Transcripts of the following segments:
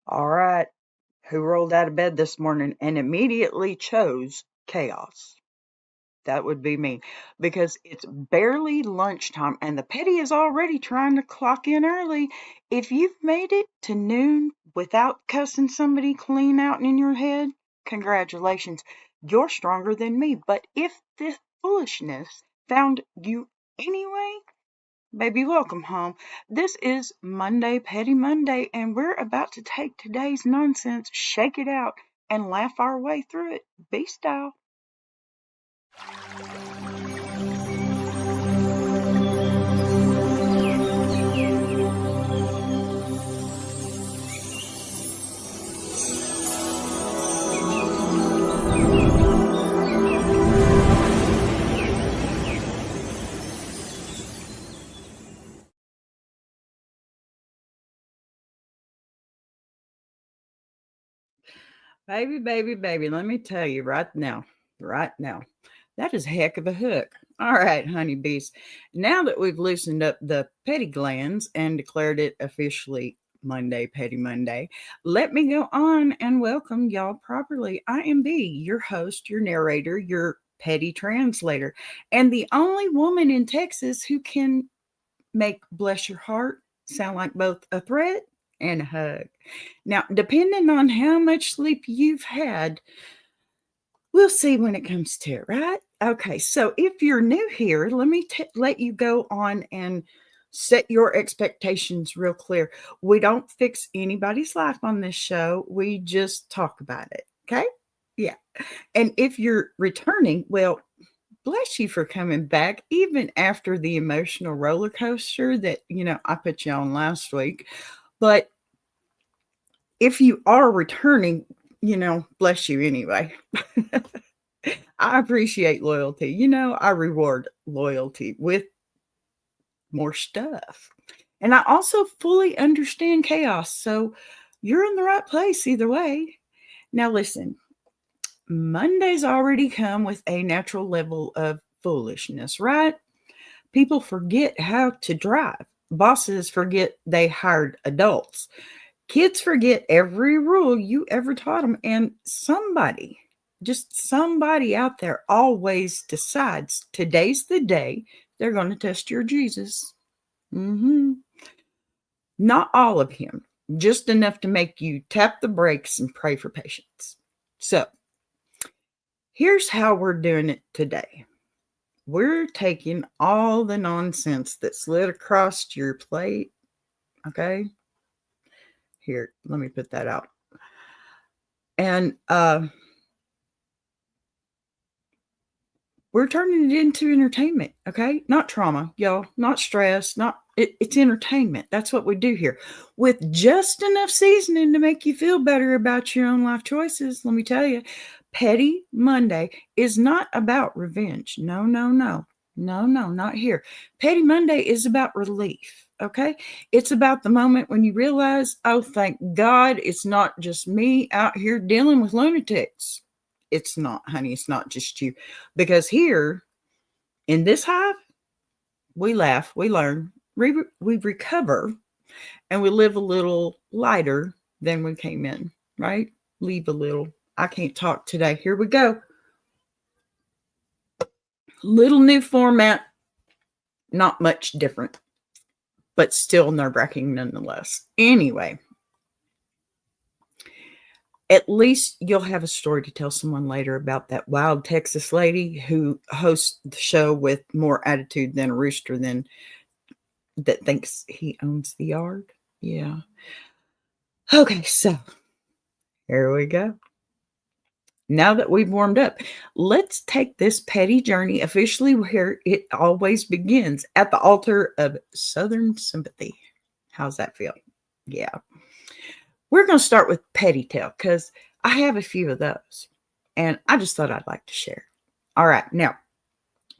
All right. Who rolled out of bed this morning and immediately chose chaos? That would be me because it's barely lunchtime and the petty is already trying to clock in early. If you've made it to noon without cussing somebody clean out in your head, congratulations. You're stronger than me. But if this foolishness found you anyway, baby, welcome home. This is Monday, Petty Monday, and we're about to take today's nonsense, shake it out, and laugh our way through it. Be style. Baby, baby, baby, let me tell you right now, that is a heck of a hook. All right, honeybees. Now that we've loosened up the petty glands and declared it officially Monday, Petty Monday, let me go on and welcome y'all properly. I am B, your host, your narrator, your petty translator, and the only woman in Texas who can make bless your heart sound like both a threat and a hug. Now, depending on how much sleep you've had, we'll see when it comes to it, right? Okay, so if you're new here, let me let you go on and set your expectations real clear. We don't fix anybody's life on this show. We just talk about it, okay? Yeah. And if you're returning, well, bless you for coming back, even after the emotional roller coaster that, I put you on last week. But if you are returning, bless you anyway. I appreciate loyalty. I reward loyalty with more stuff. And I also fully understand chaos. So you're in the right place either way. Now, listen, Monday's already come with a natural level of foolishness, right? People forget how to drive. Bosses forget they hired adults. Kids forget every rule you ever taught them. And just somebody out there always decides today's the day they're going to test your Jesus. Not all of him, just enough to make you tap the brakes and pray for patience. So here's how we're doing it today. We're taking all the nonsense that slid across your plate. Okay. Here, let me put that out. And we're turning it into entertainment, okay? Not trauma, y'all, not stress, it's entertainment. That's what we do here. With just enough seasoning to make you feel better about your own life choices. Let me tell you, Petty Monday is not about revenge. No, no, no. No, no, not here. Petty Monday is about relief, okay? It's about the moment when you realize, oh, thank God it's not just me out here dealing with lunatics. It's not, honey. It's not just you. Because here in this hive, we laugh, we learn, we recover, and we live a little lighter than we came in, right? Leave a little. I can't talk today. Here we go. Little new format, not much different, but still nerve-wracking nonetheless. Anyway, at least you'll have a story to tell someone later about that wild Texas lady who hosts the show with more attitude than a rooster that thinks he owns the yard. Yeah. Okay, so here we go. Now that we've warmed up, let's take this petty journey officially where it always begins, at the altar of Southern sympathy. How's that feel? Yeah. We're going to start with petty tale because I have a few of those and I just thought I'd like to share. All right. Now,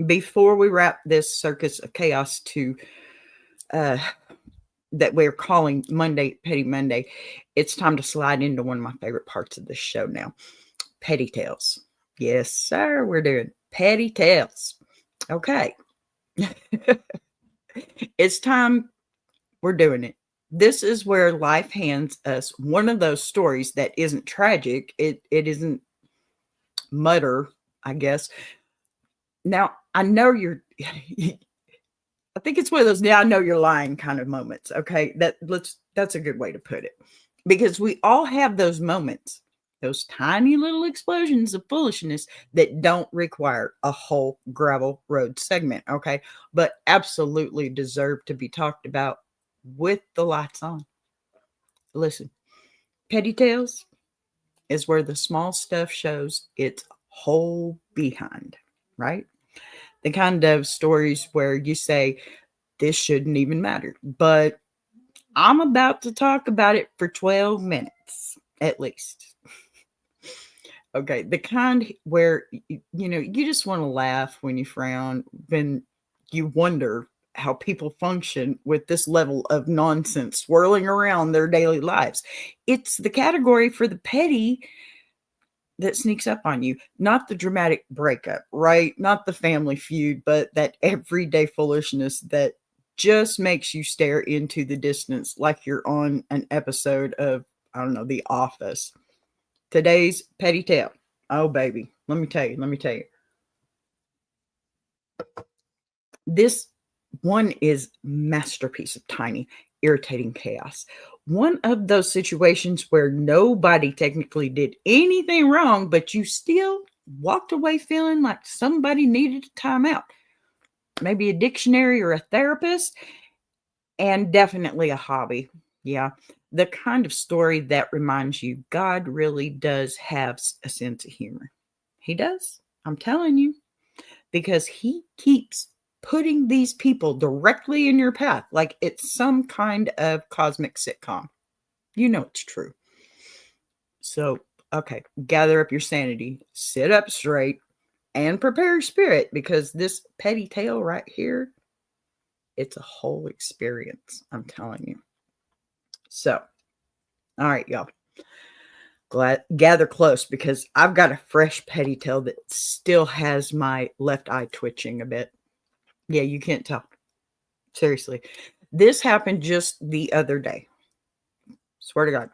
before we wrap this circus of chaos to that we're calling Monday, Petty Monday, it's time to slide into one of my favorite parts of the show now. Petty tales. Yes, sir. We're doing petty tales. Okay. It's time. We're doing it. This is where life hands us one of those stories that isn't tragic. It isn't mutter, I guess. Now, I know you're I think it's one of those now I know you're lying kind of moments. Okay. That's a good way to put it. Because we all have those moments, those tiny little explosions of foolishness that don't require a whole gravel road segment. Okay. But absolutely deserve to be talked about with the lights on. Listen, Petty Tales is where the small stuff shows its whole behind, right? The kind of stories where you say, this shouldn't even matter. But I'm about to talk about it for 12 minutes at least. Okay, the kind where you just want to laugh when you frown, when you wonder how people function with this level of nonsense swirling around their daily lives. It's the category for the petty that sneaks up on you, not the dramatic breakup, right? Not the family feud, but that everyday foolishness that just makes you stare into the distance like you're on an episode of, I don't know, The Office. Today's petty tale. Oh, baby. Let me tell you. This one is masterpiece of tiny, irritating chaos. One of those situations where nobody technically did anything wrong, but you still walked away feeling like somebody needed a timeout. Maybe a dictionary or a therapist, and definitely a hobby. Yeah. The kind of story that reminds you God really does have a sense of humor. He does. I'm telling you, because he keeps putting these people directly in your path like it's some kind of cosmic sitcom. You know it's true. So, okay, gather up your sanity, sit up straight, and prepare your spirit because this petty tale right here, it's a whole experience. I'm telling you. So, all right, y'all. Gather close because I've got a fresh petty tale that still has my left eye twitching a bit. Yeah, you can't tell. Seriously. This happened just the other day. Swear to God.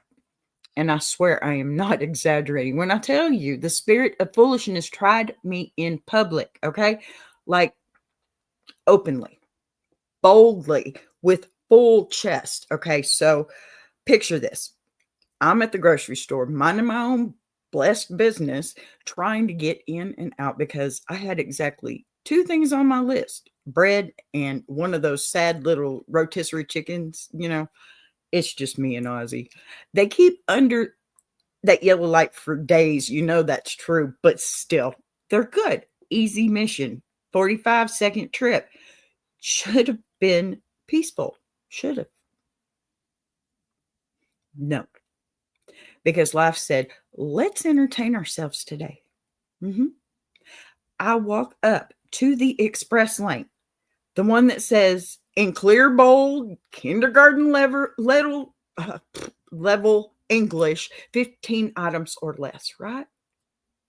And I swear I am not exaggerating when I tell you the spirit of foolishness tried me in public, okay? Like openly, boldly, with full chest. Okay, so picture this. I'm at the grocery store, minding my own blessed business, trying to get in and out because I had exactly two things on my list: bread and one of those sad little rotisserie chickens. It's just me and Ozzy. They keep under that yellow light for days. That's true, but still, they're good. Easy mission, 45-second trip. Should have been peaceful. Should have. No, because life said, let's entertain ourselves today. hmm I walk up to the express lane, the one that says in clear, bold, kindergarten level English, 15 items or less, right?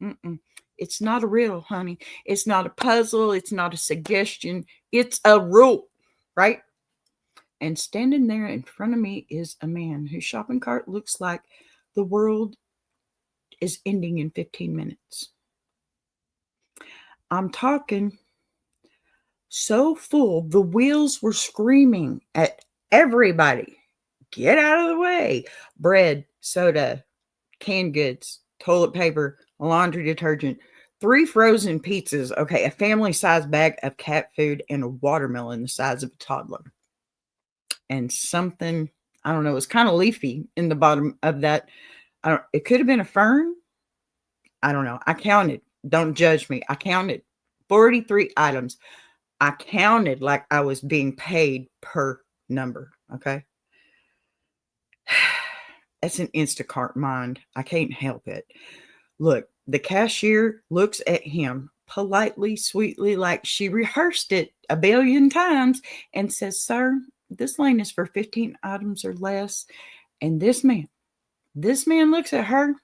Mm-mm. It's not a riddle, honey. It's not a puzzle. It's not a suggestion. It's a rule, right? And standing there in front of me is a man whose shopping cart looks like the world is ending in 15 minutes. I'm talking so full, the wheels were screaming at everybody. Get out of the way. Bread, soda, canned goods, toilet paper, laundry detergent, 3 frozen pizzas, okay, a family-sized bag of cat food, and a watermelon the size of a toddler. And something, I don't know, it was kind of leafy in the bottom of that. It could have been a fern. I don't know. I counted. Don't judge me. I counted 43 items. I counted like I was being paid per number. Okay. That's an Instacart mind. I can't help it. Look, the cashier looks at him politely, sweetly, like she rehearsed it a billion times and says, Sir, this lane is for 15 items or less. And this man looks at her,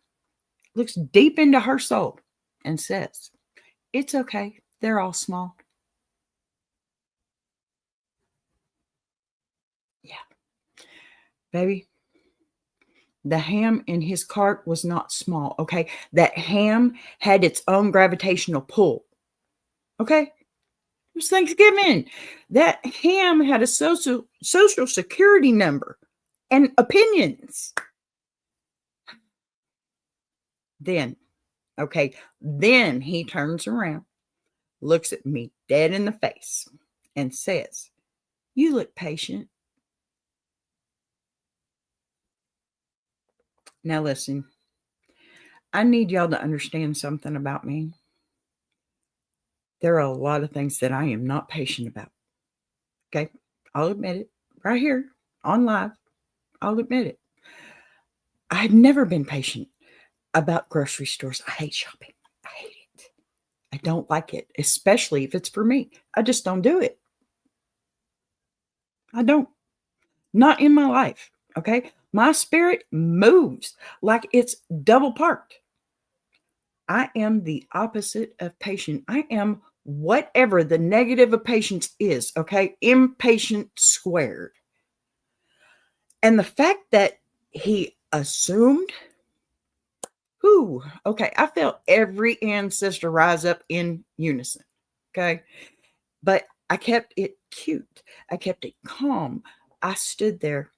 looks deep into her soul and says, It's okay. They're all small. Yeah. Baby, the ham in his cart was not small, okay? That ham had its own gravitational pull, okay? It was Thanksgiving. That ham had a social security number and opinions. Then, okay, then he turns around, looks at me dead in the face, and says, "You look patient." Now listen, I need y'all to understand something about me. There are a lot of things that I am not patient about. Okay. I'll admit it right here on live. I'll admit it. I've never been patient about grocery stores. I hate shopping. I hate it. I don't like it, especially if it's for me. I just don't do it. I don't. Not in my life. Okay. My spirit moves like it's double parked. I am the opposite of patient. I am whatever the negative of patience is. Okay. Impatient squared. And the fact that he assumed, okay, I felt every ancestor rise up in unison. Okay. But I kept it cute. I kept it calm. I stood there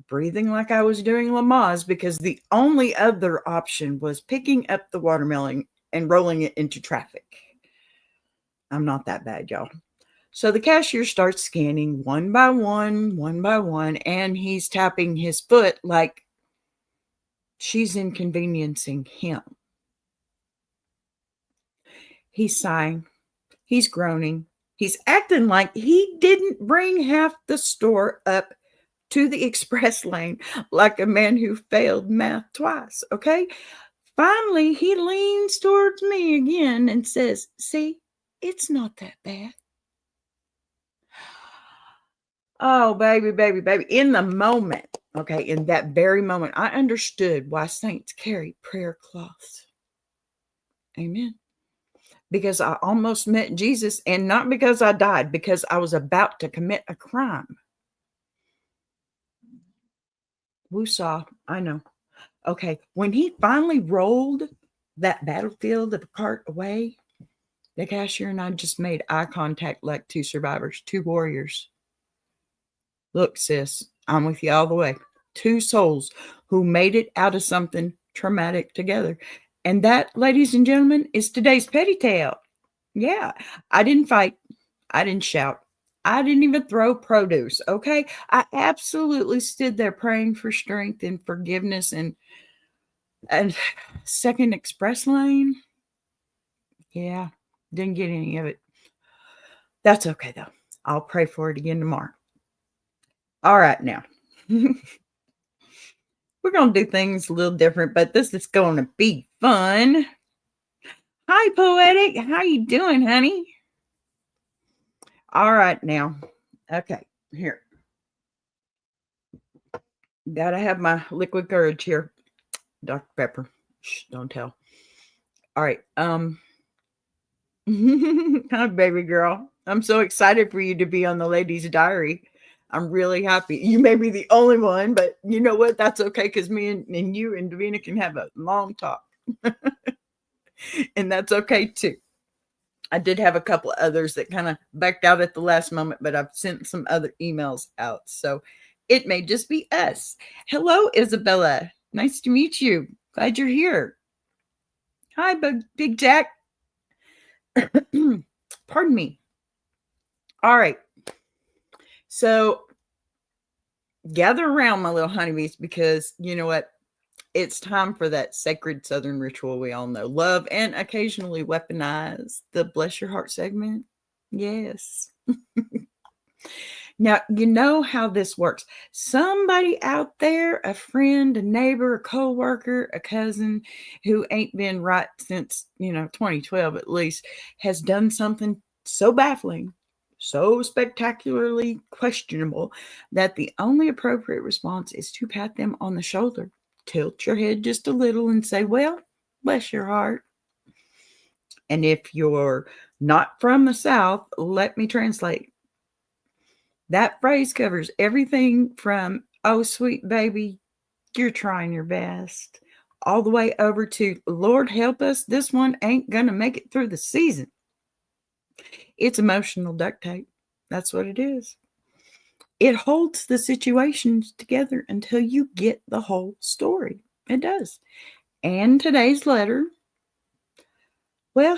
breathing like I was doing Lamaze because the only other option was picking up the watermelon and rolling it into traffic. I'm not that bad, y'all. So the cashier starts scanning one by one, and he's tapping his foot like she's inconveniencing him. He's sighing. He's groaning. He's acting like he didn't bring half the store up to the express lane like a man who failed math twice, okay? Finally, he leans towards me again and says, "See, it's not that bad." Oh, baby, baby, baby. In the moment, okay, in that very moment, I understood why saints carry prayer cloths. Amen. Because I almost met Jesus, and not because I died, because I was about to commit a crime. Woosah, I know. Okay, when he finally rolled that battlefield of a cart away, the cashier and I just made eye contact like two survivors, two warriors. Look, sis, I'm with you all the way. Two souls who made it out of something traumatic together. And that, ladies and gentlemen, is today's petty tale. Yeah, I didn't fight. I didn't shout. I didn't even throw produce, okay? I absolutely stood there praying for strength and forgiveness and second express lane. Yeah, didn't get any of it. That's okay, though. I'll pray for it again tomorrow. All right, now. We're going to do things a little different, but this is going to be fun. Hi, Poetic. How you doing, honey? All right, now. Okay, here. Got to have my liquid courage here. Dr. Pepper. Shh, don't tell. All right. Hi, baby girl. I'm so excited for you to be on the Ladies' Diary. I'm really happy. You may be the only one, but you know what? That's okay because me and you and Davina can have a long talk. And that's okay too. I did have a couple of others that kind of backed out at the last moment, but I've sent some other emails out. So it may just be us. Hello, Isabella. Nice to meet you. Glad you're here. Hi, Big Jack. Pardon me. All right. So gather around, my little honeybees, because you know what? It's time for that sacred Southern ritual we all know. Love and occasionally weaponize the Bless Your Heart segment. Yes. Now, you know how this works. Somebody out there, a friend, a neighbor, a coworker, a cousin who ain't been right since, 2012 at least, has done something so baffling, so spectacularly questionable that the only appropriate response is to pat them on the shoulder, tilt your head just a little and say, "Well, bless your heart." And if you're not from the South, let me translate. That phrase covers everything from Oh, sweet baby, you're trying your best. All the way over to Lord help us, this one ain't gonna make it through the season. It's emotional duct tape. That's what it is. It holds the situations together until you get the whole story. It does. And today's letter, well,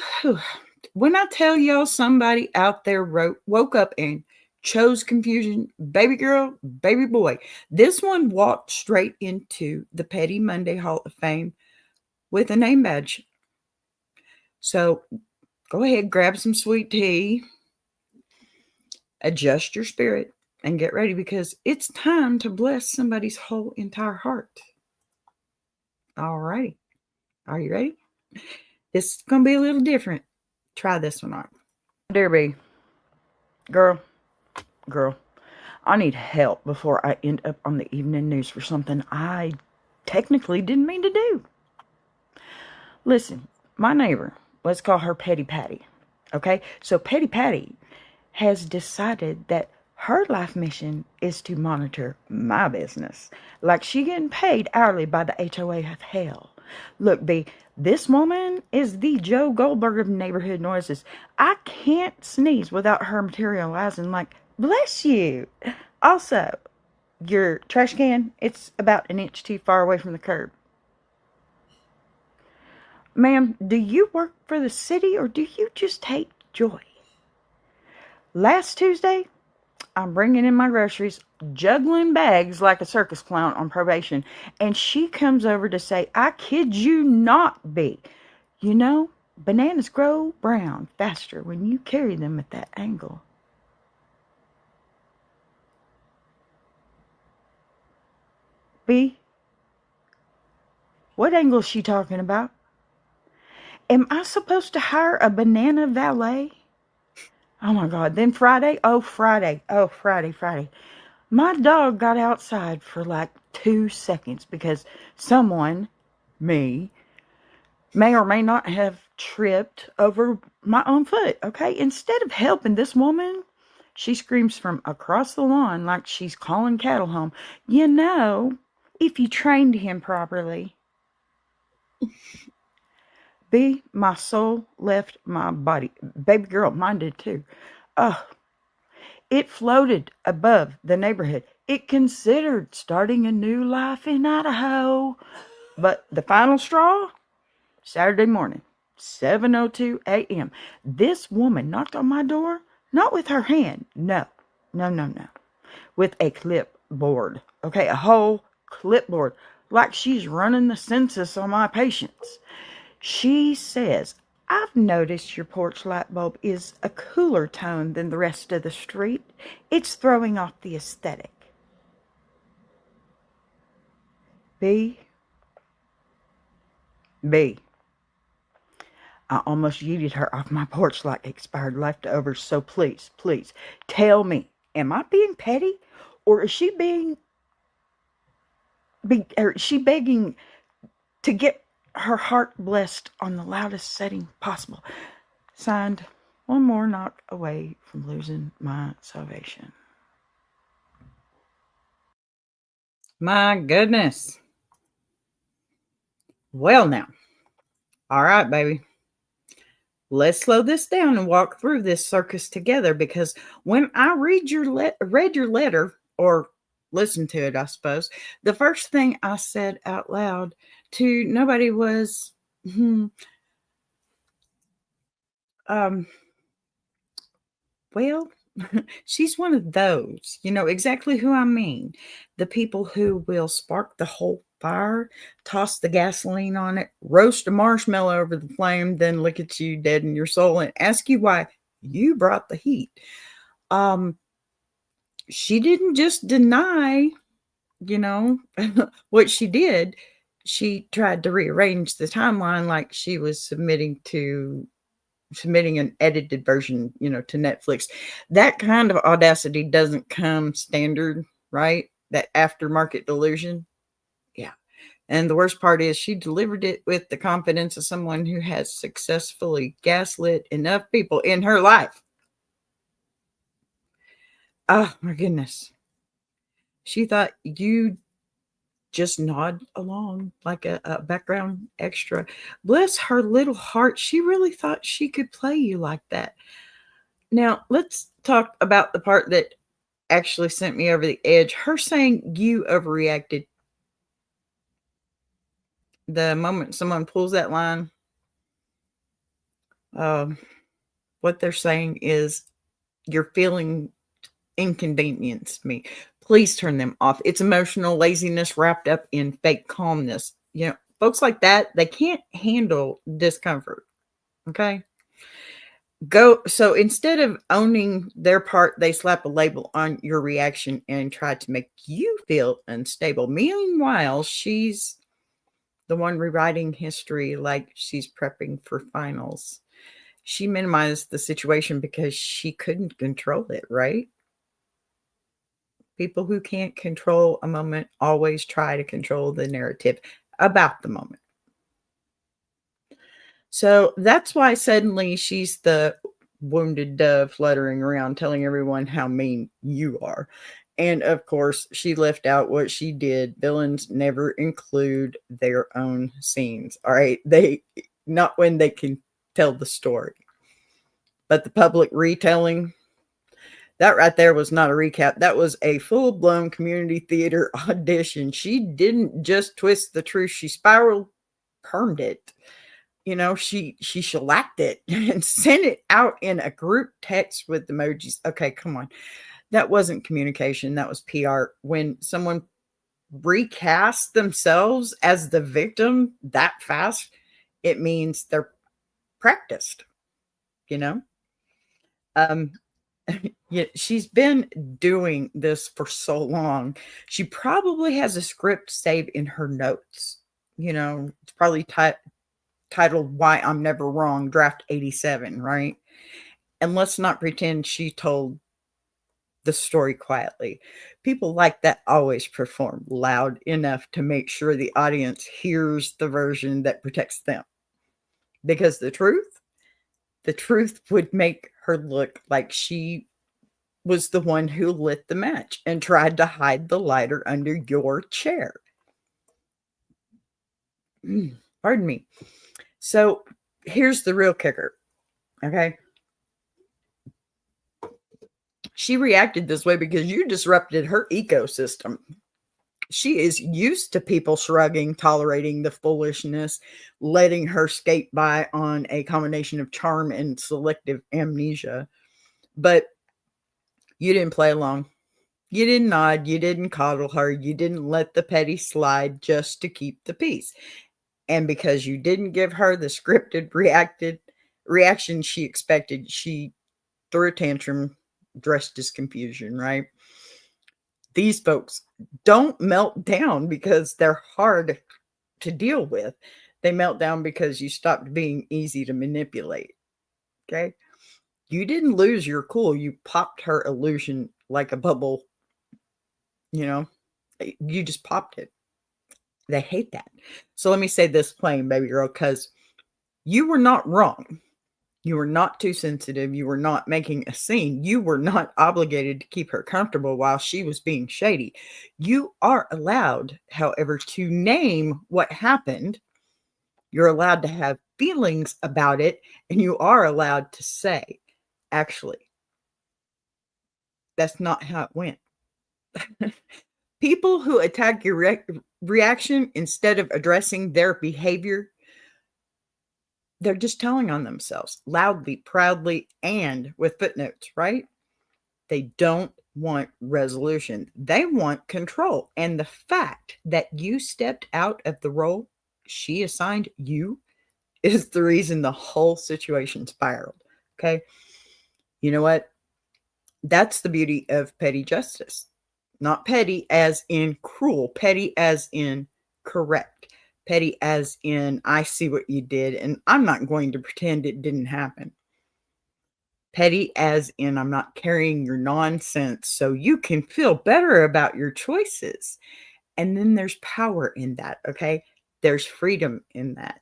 when I tell y'all somebody out there woke up and chose confusion, baby girl, baby boy, this one walked straight into the Petty Monday Hall of Fame with a name badge. So go ahead, grab some sweet tea, adjust your spirit, and get ready because it's time to bless somebody's whole entire heart. All righty. Are you ready? This is going to be a little different. Try this one on. Dear B, girl, I need help before I end up on the evening news for something I technically didn't mean to do. Listen, my neighbor, let's call her Petty Patty. Okay? So Petty Patty has decided that her life mission is to monitor my business. Like she getting paid hourly by the HOA of hell. Look, B, this woman is the Joe Goldberg of neighborhood noises. I can't sneeze without her materializing like, bless you. Also, your trash can, it's about an inch too far away from the curb. Ma'am, do you work for the city or do you just hate joy? Last Tuesday, I'm bringing in my groceries, juggling bags like a circus clown on probation, and she comes over to say, I kid you not, B. You know, bananas grow brown faster when you carry them at that angle. B, what angle is she talking about? Am I supposed to hire a banana valet? Oh my God. Then Friday. Friday. My dog got outside for like 2 seconds because someone, me, may or may not have tripped over my own foot. Okay. Instead of helping this woman, she screams from across the lawn like she's calling cattle home. You know, if you trained him properly. B, my soul left my body. Baby girl, mine did too. It floated above the neighborhood. It considered starting a new life in Idaho. But the final straw, Saturday morning, 7:02 a.m. This woman knocked on my door, not with her hand. No. With a clipboard. Okay, a whole clipboard. Like she's running the census on my patients. She says, I've noticed your porch light bulb is a cooler tone than the rest of the street. It's throwing off the aesthetic. B. I almost yeeted her off my porch like expired leftovers. So please, tell me, am I being petty? Or is she begging to get her heart blessed on the loudest setting possible? Signed, one more knock away from losing my salvation. My goodness. Well, now. All right, baby. Let's slow this down and walk through this circus together because when I read your letter, or listened to it, I suppose, the first thing I said out loud to nobody was, well, she's one of those, you know exactly who I mean. The people who will spark the whole fire, toss the gasoline on it, roast a marshmallow over the flame, then look at you dead in your soul and ask you why you brought the heat. She didn't just deny, you know, what she did. She tried to rearrange the timeline like she was submitting an edited version, you know, to Netflix. That kind of audacity doesn't come standard, right? That aftermarket delusion. Yeah. And the worst part is she delivered it with the confidence of someone who has successfully gaslit enough people in her life. Oh my goodness. She thought you just nod along like a background extra. Bless her little heart. She really thought she could play you like that. Now, let's talk about the part that actually sent me over the edge. Her saying you overreacted the moment someone pulls that line. Um, what they're saying is you're feeling inconvenienced me. Please turn them off. It's emotional laziness wrapped up in fake calmness. You know, folks like that, they can't handle discomfort. Okay. So instead of owning their part, they slap a label on your reaction and try to make you feel unstable. Meanwhile, she's the one rewriting history like she's prepping for finals. She minimized the situation because she couldn't control it, right? People who can't control a moment always try to control the narrative about the moment. So that's why suddenly she's the wounded dove fluttering around telling everyone how mean you are. And of course, she left out what she did. Villains never include their own scenes. All right. They not when they can tell the story. But the public retelling, that right there was not a recap. That was a full-blown community theater audition. She didn't just twist the truth. She spiraled, permed it. You know, she shellacked it and sent it out in a group text with emojis. Okay, come on. That wasn't communication. That was PR. When someone recasts themselves as the victim that fast, it means they're practiced, you know? Um, yeah, she's been doing this for so long. She probably has a script saved in her notes. You know, it's probably titled Why I'm Never Wrong, Draft 87, right? And let's not pretend she told the story quietly. People like that always perform loud enough to make sure the audience hears the version that protects them. Because the truth would make her look like she was the one who lit the match and tried to hide the lighter under your chair. Pardon me. So here's the real kicker. Okay. She reacted this way because you disrupted her ecosystem. She is used to people shrugging, tolerating the foolishness, letting her skate by on a combination of charm and selective amnesia. But you didn't play along. You didn't nod. You didn't coddle her. You didn't let the petty slide just to keep the peace. And because you didn't give her the scripted reaction she expected, she threw a tantrum dressed as confusion, right? These folks don't melt down because they're hard to deal with. They melt down because you stopped being easy to manipulate. Okay. You didn't lose your cool. You popped her illusion like a bubble, you know, you just popped it. They hate that. So let me say this plain, baby girl, because you were not wrong. You were not too sensitive. You were not making a scene. You were not obligated to keep her comfortable while she was being shady. You are allowed, however, to name what happened. You're allowed to have feelings about it, and you are allowed to say, actually, that's not how it went. People who attack your reaction instead of addressing their behavior, they're just telling on themselves loudly, proudly, and with footnotes, right? They don't want resolution. They want control. And the fact that you stepped out of the role she assigned you is the reason the whole situation spiraled. Okay. You know what? That's the beauty of petty justice. Not petty as in cruel, petty as in correct, petty as in I see what you did and I'm not going to pretend it didn't happen. Petty as in I'm not carrying your nonsense so you can feel better about your choices. And then there's power in that, okay? There's freedom in that.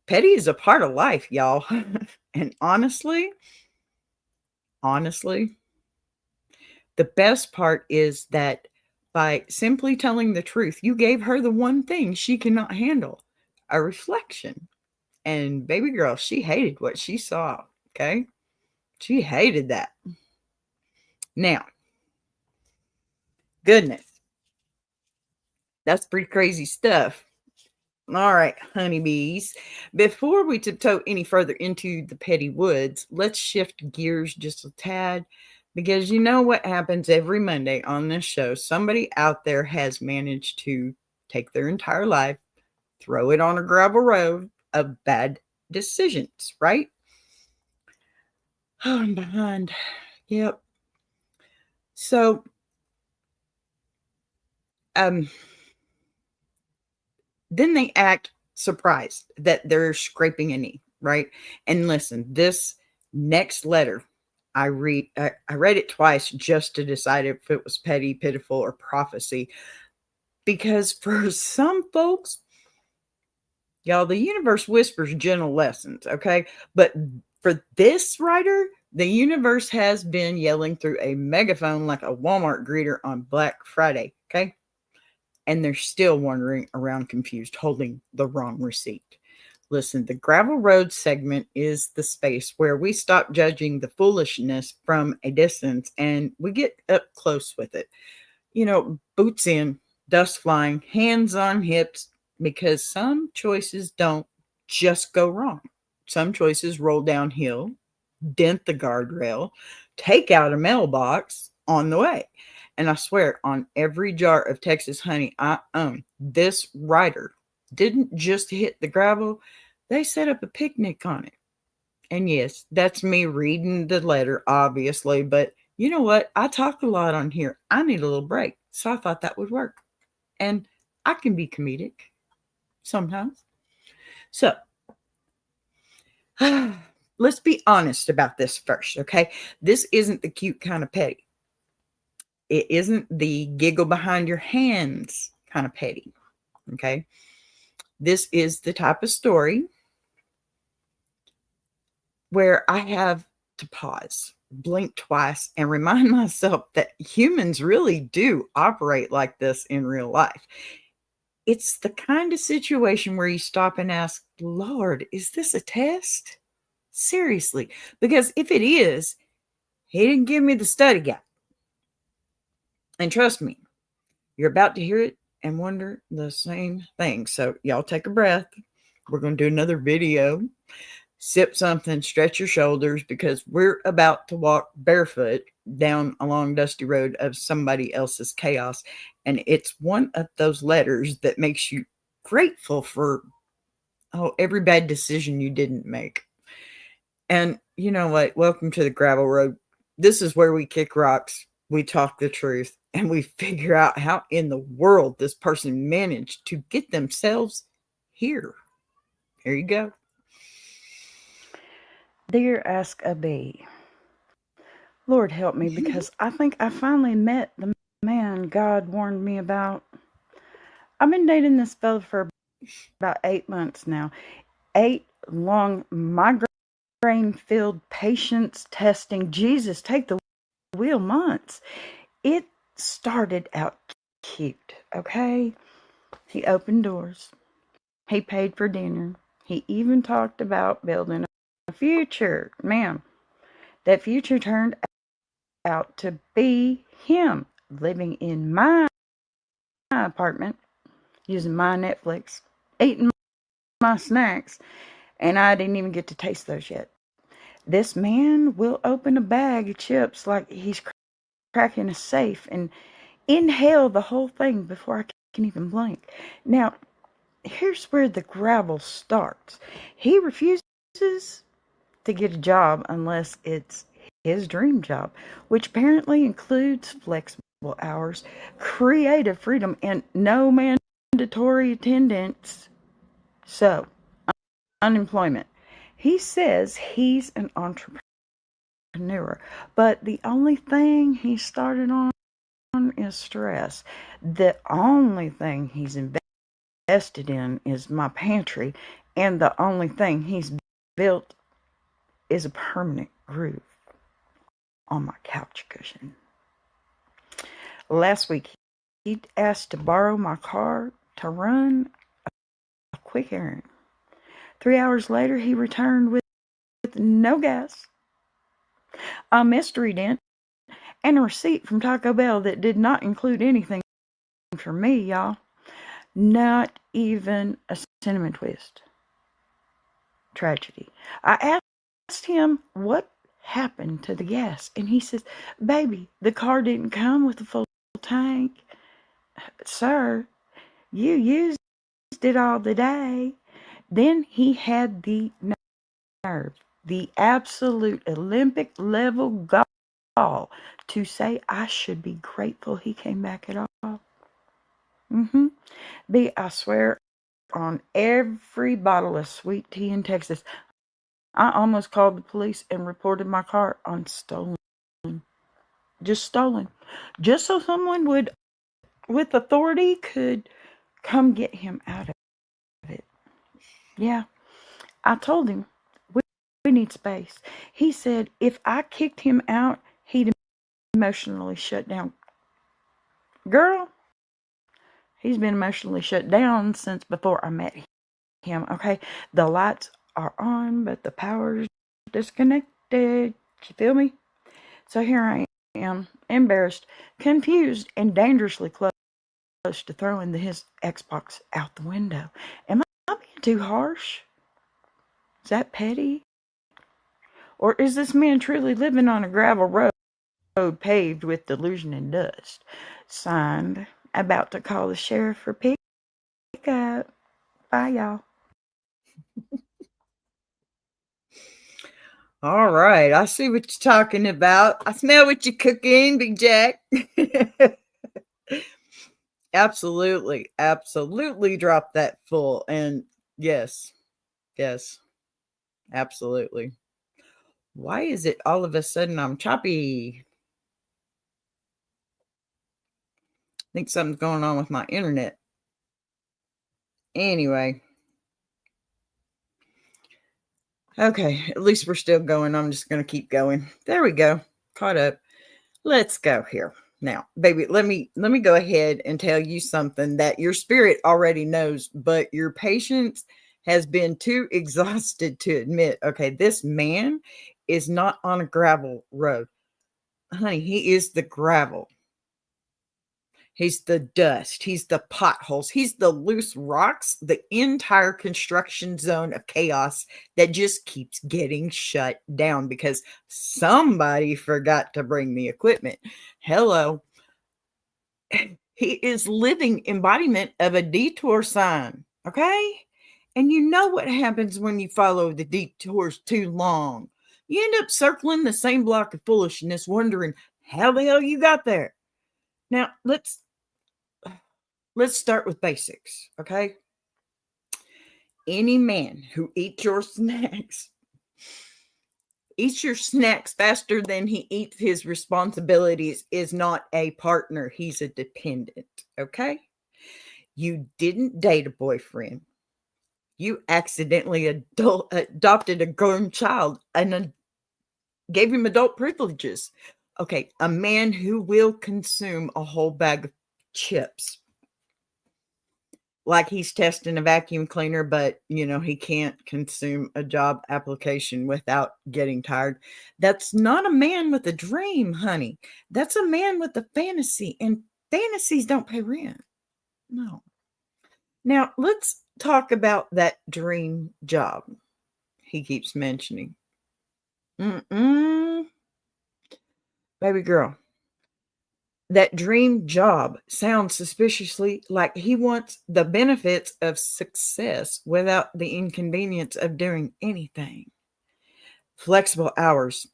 Petty is a part of life, y'all. And honestly, The best part is that by simply telling the truth, you gave her the one thing she cannot handle, a reflection. And baby girl, she hated what she saw. Okay. She hated that. Now, goodness, that's pretty crazy stuff. All right, honeybees. Before we tiptoe any further into the petty woods, let's shift gears just a tad, because you know what happens every Monday on this show. Somebody out there has managed to take their entire life, throw it on a gravel road of bad decisions, right? Oh, I'm behind. Yep. So, um, then they act surprised that they're scraping a knee, right? And listen, this next letter I read it twice just to decide if it was petty, pitiful, or prophecy. Because for some folks, y'all, the universe whispers gentle lessons, okay? But for this writer, the universe has been yelling through a megaphone like a Walmart greeter on Black Friday, okay? And they're still wandering around confused, holding the wrong receipt. Listen, the gravel road segment is the space where we stop judging the foolishness from a distance and we get up close with it. You know, boots in, dust flying, hands on hips, because some choices don't just go wrong. Some choices roll downhill, dent the guardrail, take out a mailbox on the way. And I swear, on every jar of Texas honey I own, this writer didn't just hit the gravel, they set up a picnic on it. And yes, that's me reading the letter, obviously, but you know what? I talk a lot on here. I need a little break. So I thought that would work. And I can be comedic sometimes. So let's be honest about this first, okay? This isn't the cute kind of petty. It isn't the giggle behind your hands kind of petty, okay? This is the type of story where I have to pause, blink twice, and remind myself that humans really do operate like this in real life. It's the kind of situation where you stop and ask, Lord, is this a test? Seriously. Because if it is, he didn't give me the study guide. And trust me, you're about to hear it and wonder the same thing. So y'all take a breath. We're going to do another video. Sip something, stretch your shoulders, because we're about to walk barefoot down a long dusty road of somebody else's chaos. And it's one of those letters that makes you grateful for every bad decision you didn't make. And you know what? Welcome to the gravel road. This is where we kick rocks, we talk the truth, and we figure out how in the world this person managed to get themselves here. Here you go. Dear Ask a Bee, Lord help me, because I think I finally met the man God warned me about. I've been dating this fella for about 8 months now. 8 long migraine-filled patience testing, Jesus, take the wheel months. It started out cute, okay? He opened doors. He paid for dinner. He even talked about building a future. Man, that future turned out to be him living in my apartment, using my Netflix, eating my snacks, and I didn't even get to taste those yet. This man will open a bag of chips like he's cracking a safe and inhale the whole thing before I can even blink. Now, here's where the gravel starts. He refuses to get a job unless it's his dream job, which apparently includes flexible hours, creative freedom, and no mandatory attendance. So, unemployment. He says he's an entrepreneur, but the only thing he started on is stress. The only thing he's invested in is my pantry, and the only thing he's built is a permanent groove on my couch cushion. Last week, he asked to borrow my car to run a quick errand. 3 hours later, he returned with no gas, a mystery dent, and a receipt from Taco Bell that did not include anything for me, y'all. Not even a cinnamon twist. Tragedy. I asked him what happened to the gas, and he says, "Baby, the car didn't come with a full tank." Sir, you used it all the day. Then he had the nerve, the absolute Olympic level gall to say I should be grateful he came back at all. B, I swear on every bottle of sweet tea in Texas, I almost called the police and reported my car on stolen. Just stolen. Just so someone would, with authority, could come get him out of it. Yeah, I told him, we need space. He said if I kicked him out, he'd emotionally shut down. Girl, he's been emotionally shut down since before I met him, okay? The lights are on, but the power's disconnected. You feel me? So here I am, embarrassed, confused, and dangerously close to throwing his Xbox out the window. Am I being too harsh? Is that petty? Or is this man truly living on a gravel road paved with delusion and dust? Signed, about to call the sheriff for pickup. Bye, y'all. All right, I see what you're talking about. I smell what you're cooking, Big Jack. Absolutely, absolutely drop that full. And yes, absolutely. Why is it all of a sudden I'm choppy? I think something's going on with my internet. Anyway. Okay, at least we're still going. I'm just going to keep going. There we go. Caught up. Let's go here. Now, baby, let me go ahead and tell you something that your spirit already knows, but your patience has been too exhausted to admit. Okay, this man is not on a gravel road. Honey, he is the gravel. He's the dust. He's the potholes. He's the loose rocks, the entire construction zone of chaos that just keeps getting shut down because somebody forgot to bring the equipment. Hello. He is living embodiment of a detour sign. Okay. And you know what happens when you follow the detours too long. You end up circling the same block of foolishness, wondering how the hell you got there. Now, let's start with basics, okay? Any man who eats your snacks faster than he eats his responsibilities is not a partner. He's a dependent, okay? You didn't date a boyfriend. You accidentally adopted a grown child and gave him adult privileges. Okay, a man who will consume a whole bag of chips like he's testing a vacuum cleaner, but he can't consume a job application without getting tired. That's not a man with a dream, honey. That's a man with a fantasy, and fantasies don't pay rent. No. Now, let's talk about that dream job he keeps mentioning. Baby girl, that dream job sounds suspiciously like he wants the benefits of success without the inconvenience of doing anything. Flexible hours,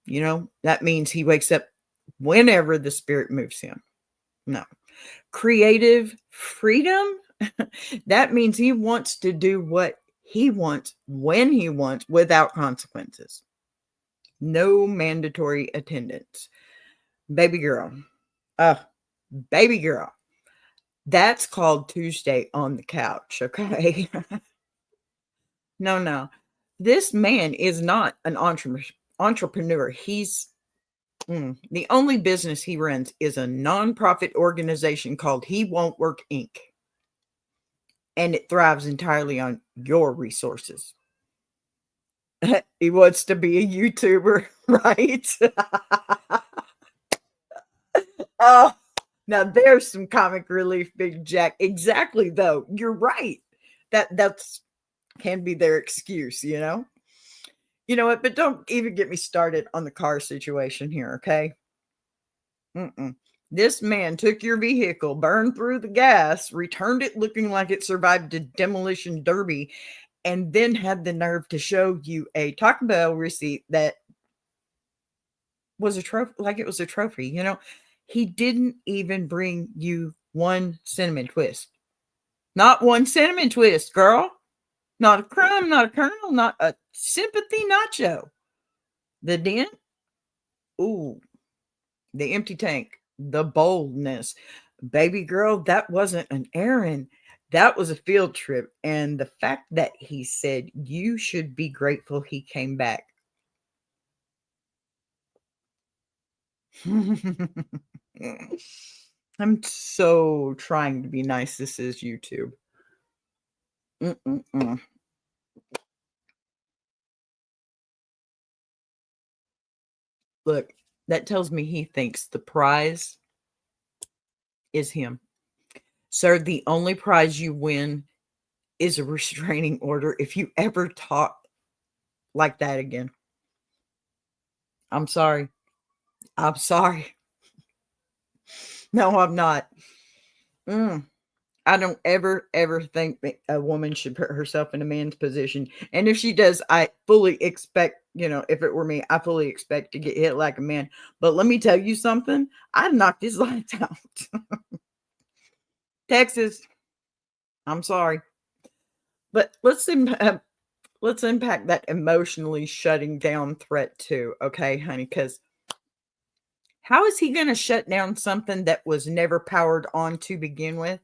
that means he wakes up whenever the spirit moves him. No. Creative freedom, that means he wants to do what he wants when he wants without consequences. No mandatory attendance. Baby girl. Baby girl. That's called Tuesday on the couch, okay? No. This man is not an entrepreneur. He's The only business he runs is a nonprofit organization called He Won't Work Inc. And it thrives entirely on your resources. He wants to be a YouTuber, right? Oh, now there's some comic relief, Big Jack. Exactly, though. You're right. That's can be their excuse, you know? You know what? But don't even get me started on the car situation here, okay? Mm-mm. This man took your vehicle, burned through the gas, returned it looking like it survived a demolition derby, and then had the nerve to show you a Taco Bell receipt that was a trophy, like it was a trophy. You know, he didn't even bring you one cinnamon twist. Not one cinnamon twist, girl. Not a crumb, not a kernel, not a sympathy nacho. The dent, ooh, the empty tank, the boldness. Baby girl, that wasn't an errand. That was a field trip. And the fact that he said you should be grateful he came back. I'm so trying to be nice. This is YouTube. Mm-mm-mm. Look, that tells me he thinks the prize is him. Sir, the only prize you win is a restraining order if you ever talk like that again. I'm sorry. I'm sorry. No, I'm not. Mm. I don't ever think that a woman should put herself in a man's position. And if she does, I fully expect, you know, if it were me, I fully expect to get hit like a man. But let me tell you something. I'd knock his lights out. Texas, I'm sorry. But let's unpack that emotionally shutting down threat too, okay, honey? Because how is he going to shut down something that was never powered on to begin with?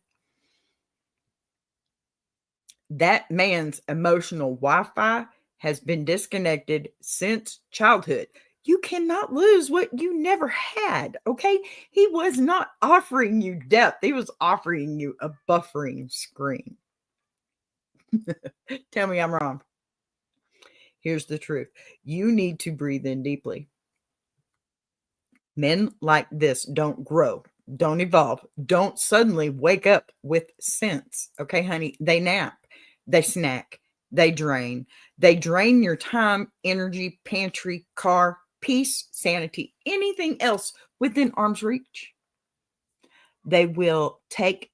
That man's emotional Wi-Fi has been disconnected since childhood. You cannot lose what you never had, okay? He was not offering you depth. He was offering you a buffering screen. Tell me I'm wrong. Here's the truth. You need to breathe in deeply. Men like this don't grow, don't evolve, don't suddenly wake up with sense. Okay, honey? They nap, they snack, they drain. They drain your time, energy, pantry, car, peace, sanity, anything else within arm's reach. They will take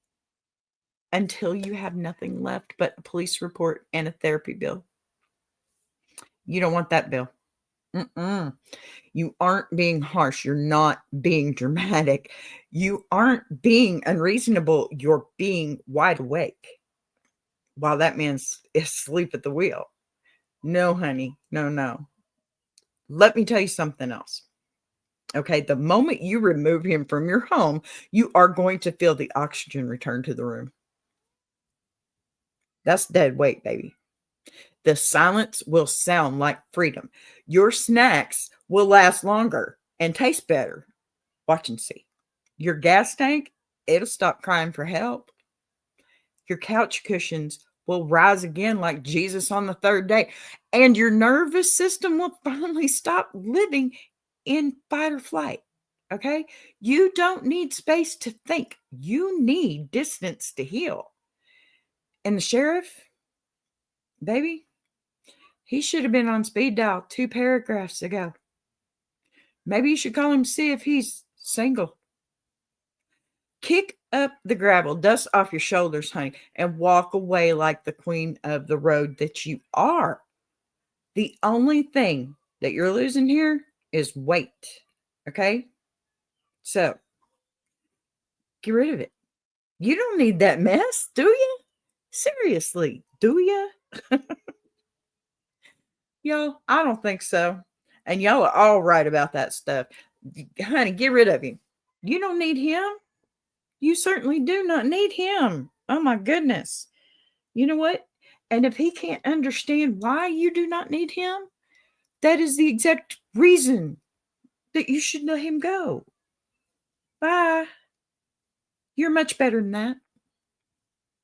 until you have nothing left but a police report and a therapy bill. You don't want that bill. Mm-mm. You aren't being harsh. You're not being dramatic. You aren't being unreasonable. You're being wide awake while that man's asleep at the wheel. No, honey. No, no. Let me tell you something else. Okay. The moment you remove him from your home, you are going to feel the oxygen return to the room. That's dead weight, baby. The silence will sound like freedom. Your snacks will last longer and taste better. Watch and see. Your gas tank, it'll stop crying for help. Your couch cushions will rise again like Jesus on the third day. And your nervous system will finally stop living in fight or flight. Okay? You don't need space to think, you need distance to heal. And the sheriff, baby, he should have been on speed dial 2 paragraphs ago. Maybe you should call him, see if he's single. Kick up the gravel, dust off your shoulders, honey, and walk away like the queen of the road that you are. The only thing that you're losing here is weight. Okay? So get rid of it. You don't need that mess, do you? Seriously, do you? Y'all, I don't think so. And y'all are all right about that stuff. Honey, get rid of him. You don't need him. You certainly do not need him. Oh my goodness. You know what? And if he can't understand why you do not need him, that is the exact reason that you should let him go. Bye. You're much better than that.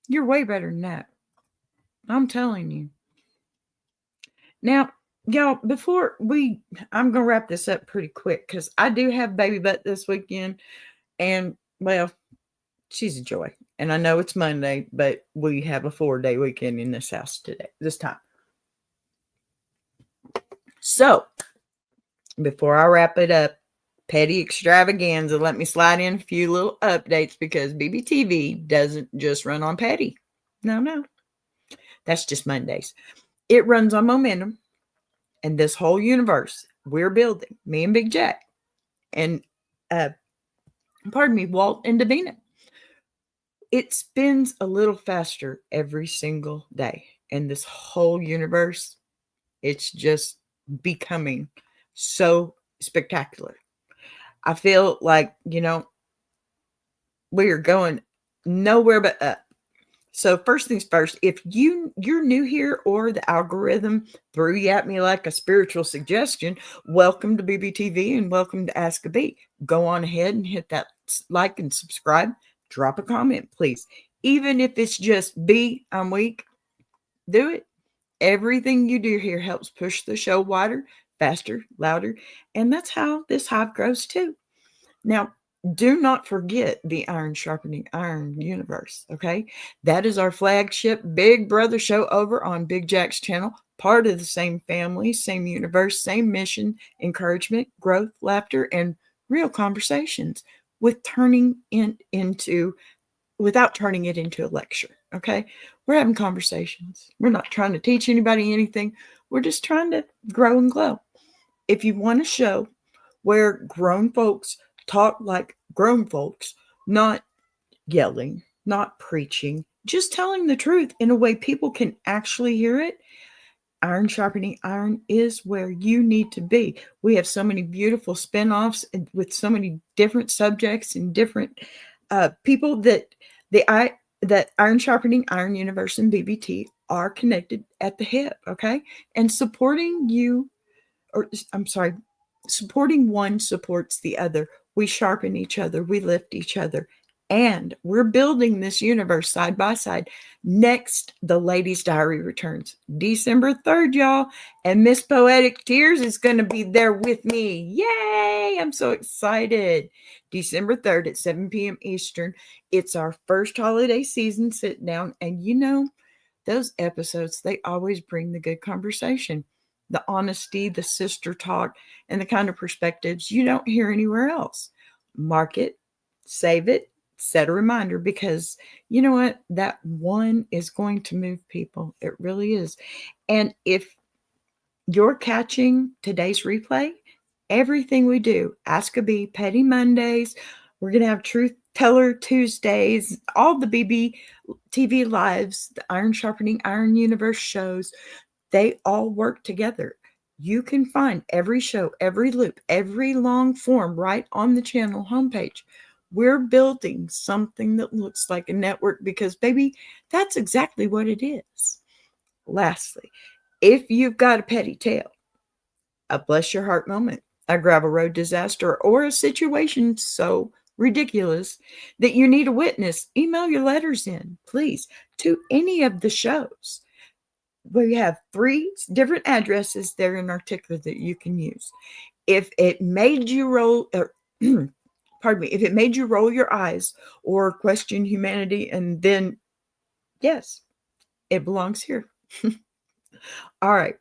You're way better than that. I'm telling you. Now, y'all, I'm going to wrap this up pretty quick because I do have baby butt this weekend. And, well, she's a joy. And I know it's Monday, but we have a 4-day weekend in this house this time. So, before I wrap it up, petty extravaganza, let me slide in a few little updates because BBTV doesn't just run on petty. No. That's just Mondays. It runs on momentum. And this whole universe we're building, me and Big Jack, and Walt and Davina, it spins a little faster every single day. And this whole universe, it's just becoming so spectacular. I feel like, we are going nowhere but up. So first things first, if you're new here or the algorithm threw you at me like a spiritual suggestion, welcome to BBTV and welcome to Ask a Bee. Go on ahead and hit that like and subscribe. Drop a comment, please. Even if it's just B, I'm weak, do it. Everything you do here helps push the show wider, faster, louder, and that's how this hive grows too. Now, do not forget the Iron Sharpening Iron universe, okay? That is our flagship Big Brother show over on Big Jack's channel, part of the same family, same universe, same mission, encouragement, growth, laughter, and real conversations without turning it into a lecture, okay? We're having conversations. We're not trying to teach anybody anything. We're just trying to grow and glow. If you want a show where grown folks talk like grown folks, not yelling, not preaching, just telling the truth in a way people can actually hear it, Iron Sharpening Iron is where you need to be. We have so many beautiful spinoffs with so many different subjects and different people that Iron Sharpening Iron universe and BBT are connected at the hip, okay? And supporting one supports the other. We sharpen each other. We lift each other. And we're building this universe side by side. Next, the Ladies' Diary returns. December 3rd, y'all. And Miss Poetic Tears is going to be there with me. Yay! I'm so excited. December 3rd at 7 p.m. Eastern. It's our first holiday season sit down. And those episodes, they always bring the good conversation, the honesty, the sister talk, and the kind of perspectives you don't hear anywhere else. Mark it, save it, set a reminder, because you know what? That one is going to move people. It really is. And if you're catching today's replay, everything we do, Ask a Bee, Petty Mondays, we're going to have Truth Teller Tuesdays, all the BBTV lives, the Iron Sharpening Iron Universe shows, they all work together. You can find every show, every loop, every long form right on the channel homepage. We're building something that looks like a network because, baby, that's exactly what it is. Lastly, if you've got a petty tale, a bless your heart moment, a gravel road disaster, or a situation so ridiculous that you need a witness, email your letters in, please, to any of the shows. We have 3 different addresses there in our ticker that you can use. If it made you roll, if it made you roll your eyes or question humanity, and then, yes, it belongs here. All right.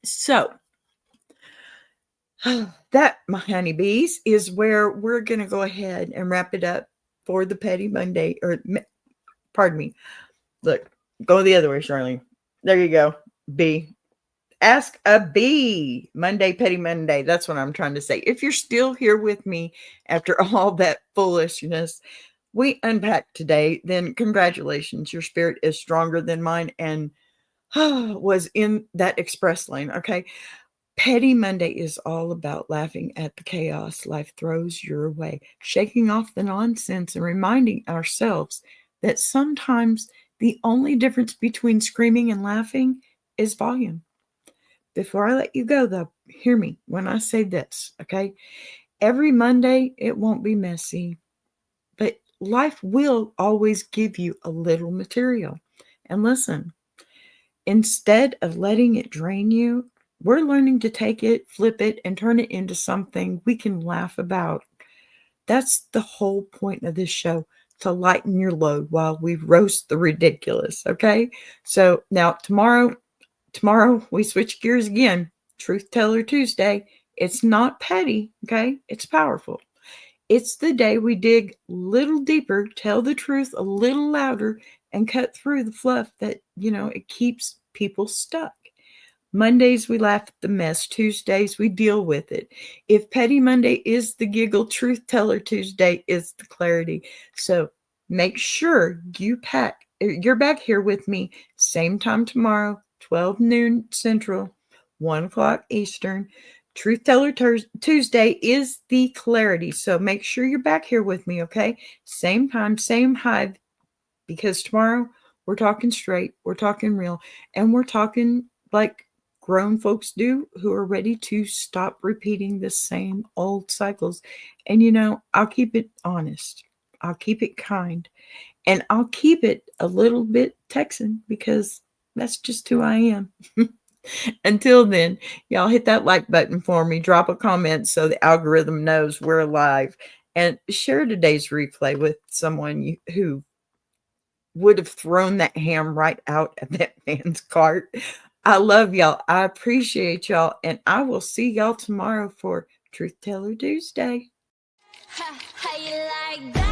So, that, my honeybees, is where we're going to go ahead and wrap it up for the Petty Monday, Look, go the other way, Charlene. There you go. B. Ask a Bee. Monday, Petty Monday. That's what I'm trying to say. If you're still here with me after all that foolishness we unpacked today, then congratulations. Your spirit is stronger than mine and was in that express lane. Okay. Petty Monday is all about laughing at the chaos life throws your way, shaking off the nonsense and reminding ourselves that sometimes the only difference between screaming and laughing is volume. Before I let you go, though, hear me when I say this, okay? Every Monday, it won't be messy, but life will always give you a little material. And listen, instead of letting it drain you, we're learning to take it, flip it, and turn it into something we can laugh about. That's the whole point of this show, to lighten your load while we roast the ridiculous, okay? So now tomorrow we switch gears again. Truth Teller Tuesday. It's not petty, okay? It's powerful. It's the day we dig a little deeper, tell the truth a little louder, and cut through the fluff that, it keeps people stuck. Mondays, we laugh at the mess. Tuesdays, we deal with it. If Petty Monday is the giggle, Truth Teller Tuesday is the clarity. So make sure you're back here with me, same time tomorrow, 12 noon Central, 1 o'clock Eastern. Truth Teller Tuesday is the clarity. So make sure you're back here with me, okay? Same time, same hive, because tomorrow we're talking straight, we're talking real, and we're talking like grown folks do, who are ready to stop repeating the same old cycles. And I'll keep it honest, I'll keep it kind, and I'll keep it a little bit Texan, because that's just who I am. Until then, y'all hit that like button for me, drop a comment so the algorithm knows we're alive, and share today's replay with someone who would have thrown that ham right out of that man's cart. I love y'all. I appreciate y'all. And I will see y'all tomorrow for Truth Teller Tuesday. How you like that?